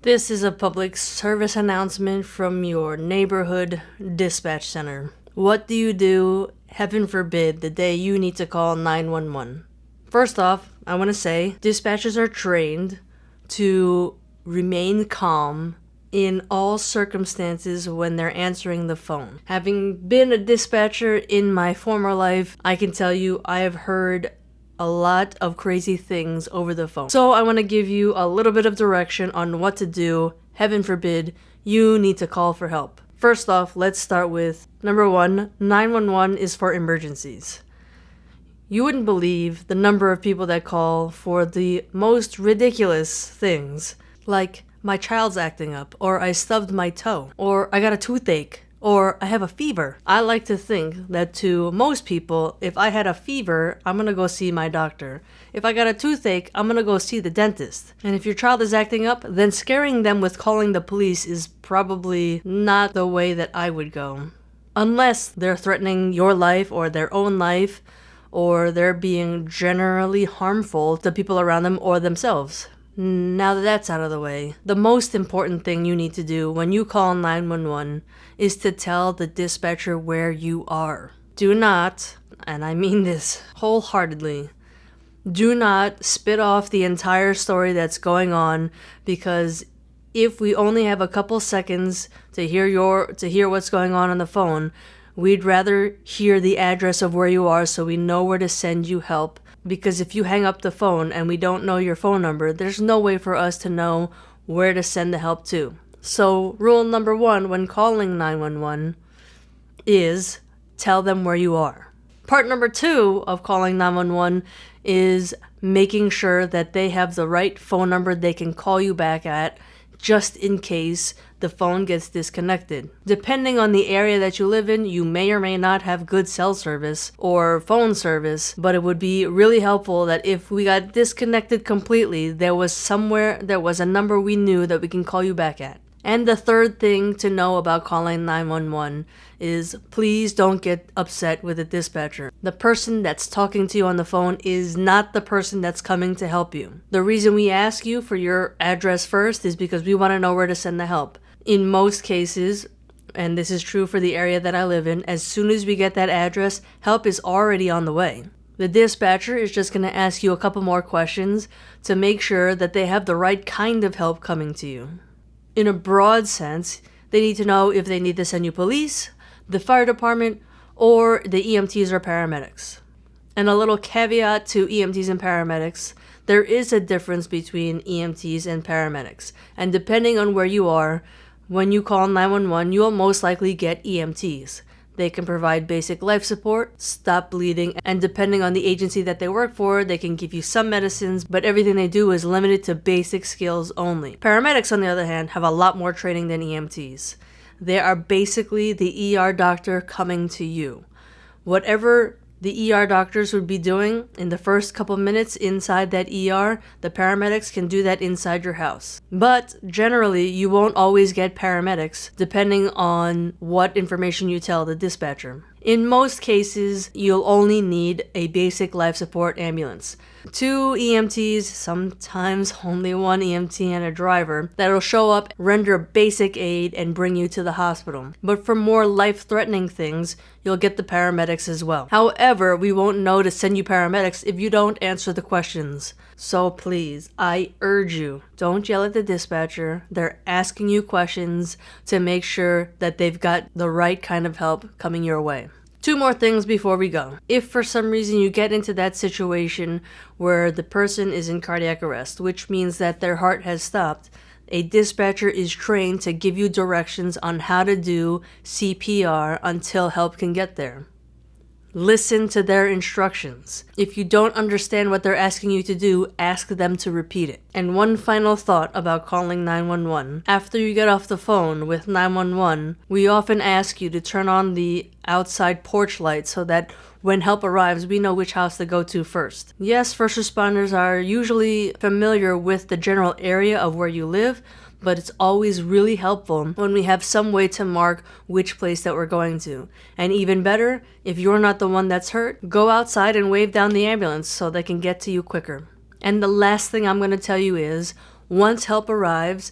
This is a public service announcement from your neighborhood dispatch center. What do you do, heaven forbid, the day you need to call 911? First off, I want to say dispatchers are trained to remain calm in all circumstances when they're answering the phone. Having been a dispatcher in my former life, I can tell you I have heard a lot of crazy things over the phone. So I want to give you a little bit of direction on what to do. Heaven forbid, you need to call for help. First off, let's start with number one, 911 is for emergencies. You wouldn't believe the number of people that call for the most ridiculous things, like my child's acting up, or I stubbed my toe, or I got a toothache, or I have a fever. I like to think that to most people, if I had a fever, I'm gonna go see my doctor. If I got a toothache, I'm gonna go see the dentist. And if your child is acting up, then scaring them with calling the police is probably not the way that I would go. Unless they're threatening your life or their own life, or they're being generally harmful to people around them or themselves. Now that that's out of the way, the most important thing you need to do when you call 911 is to tell the dispatcher where you are. Do not, and I mean this wholeheartedly, do not spit off the entire story that's going on, because if we only have a couple seconds to hear what's going on the phone, we'd rather hear the address of where you are so we know where to send you help. Because if you hang up the phone and we don't know your phone number, there's no way for us to know where to send the help to. So rule number one when calling 911 is tell them where you are. Part number two of calling 911 is making sure that they have the right phone number they can call you back at, just in case the phone gets disconnected. Depending on the area that you live in, you may or may not have good cell service or phone service, but it would be really helpful that if we got disconnected completely, there was a number we knew that we can call you back at. And the third thing to know about calling 911 is please don't get upset with the dispatcher. The person that's talking to you on the phone is not the person that's coming to help you. The reason we ask you for your address first is because we want to know where to send the help. In most cases, and this is true for the area that I live in, as soon as we get that address, help is already on the way. The dispatcher is just going to ask you a couple more questions to make sure that they have the right kind of help coming to you. In a broad sense, they need to know if they need to send you police, the fire department, or the EMTs or paramedics. And a little caveat to EMTs and paramedics, there is a difference between EMTs and paramedics. And depending on where you are, when you call 911, you'll most likely get EMTs. They can provide basic life support, stop bleeding, and depending on the agency that they work for, they can give you some medicines, but everything they do is limited to basic skills only. Paramedics, on the other hand, have a lot more training than EMTs. They are basically the ER doctor coming to you. Whatever the ER doctors would be doing in the first couple minutes inside that ER, the paramedics can do that inside your house. But generally, you won't always get paramedics depending on what information you tell the dispatcher. In most cases, you'll only need a basic life support ambulance. 2 EMTs, sometimes only 1 EMT and a driver, that'll show up, render basic aid, and bring you to the hospital. But for more life-threatening things, you'll get the paramedics as well. However, we won't know to send you paramedics if you don't answer the questions. So please, I urge you, don't yell at the dispatcher. They're asking you questions to make sure that they've got the right kind of help coming your way. 2 more things before we go. If for some reason you get into that situation where the person is in cardiac arrest, which means that their heart has stopped, a dispatcher is trained to give you directions on how to do CPR until help can get there. Listen to their instructions. If you don't understand what they're asking you to do, ask them to repeat it. And one final thought about calling 911. After you get off the phone with 911, we often ask you to turn on the outside porch light so that when help arrives, we know which house to go to first. Yes, first responders are usually familiar with the general area of where you live, but it's always really helpful when we have some way to mark which place that we're going to. And even better, if you're not the one that's hurt, go outside and wave down the ambulance so they can get to you quicker. And the last thing I'm going to tell you is, once help arrives,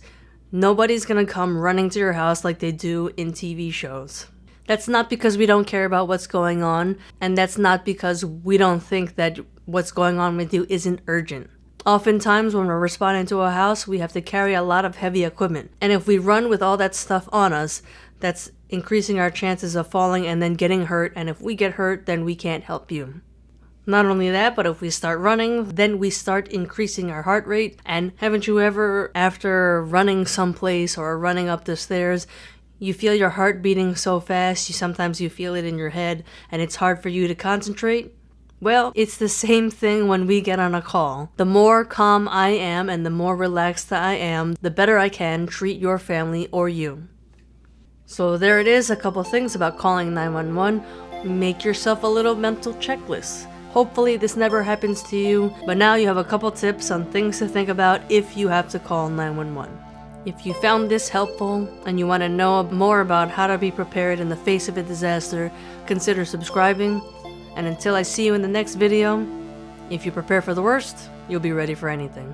Nobody's gonna come running to your house like they do in TV shows. That's not because we don't care about what's going on, and that's not because we don't think that what's going on with you isn't urgent. Oftentimes when we're responding to a house, we have to carry a lot of heavy equipment. And if we run with all that stuff on us, that's increasing our chances of falling and then getting hurt. And if we get hurt, then we can't help you. Not only that, but if we start running, then we start increasing our heart rate. And haven't you ever, after running someplace or running up the stairs, you feel your heart beating so fast, sometimes you feel it in your head, and it's hard for you to concentrate? Well, it's the same thing when we get on a call. The more calm I am and the more relaxed I am, the better I can treat your family or you. So there it is, a couple things about calling 911. Make yourself a little mental checklist. Hopefully this never happens to you, but now you have a couple tips on things to think about if you have to call 911. If you found this helpful and you want to know more about how to be prepared in the face of a disaster, consider subscribing. And until I see you in the next video, if you prepare for the worst, you'll be ready for anything.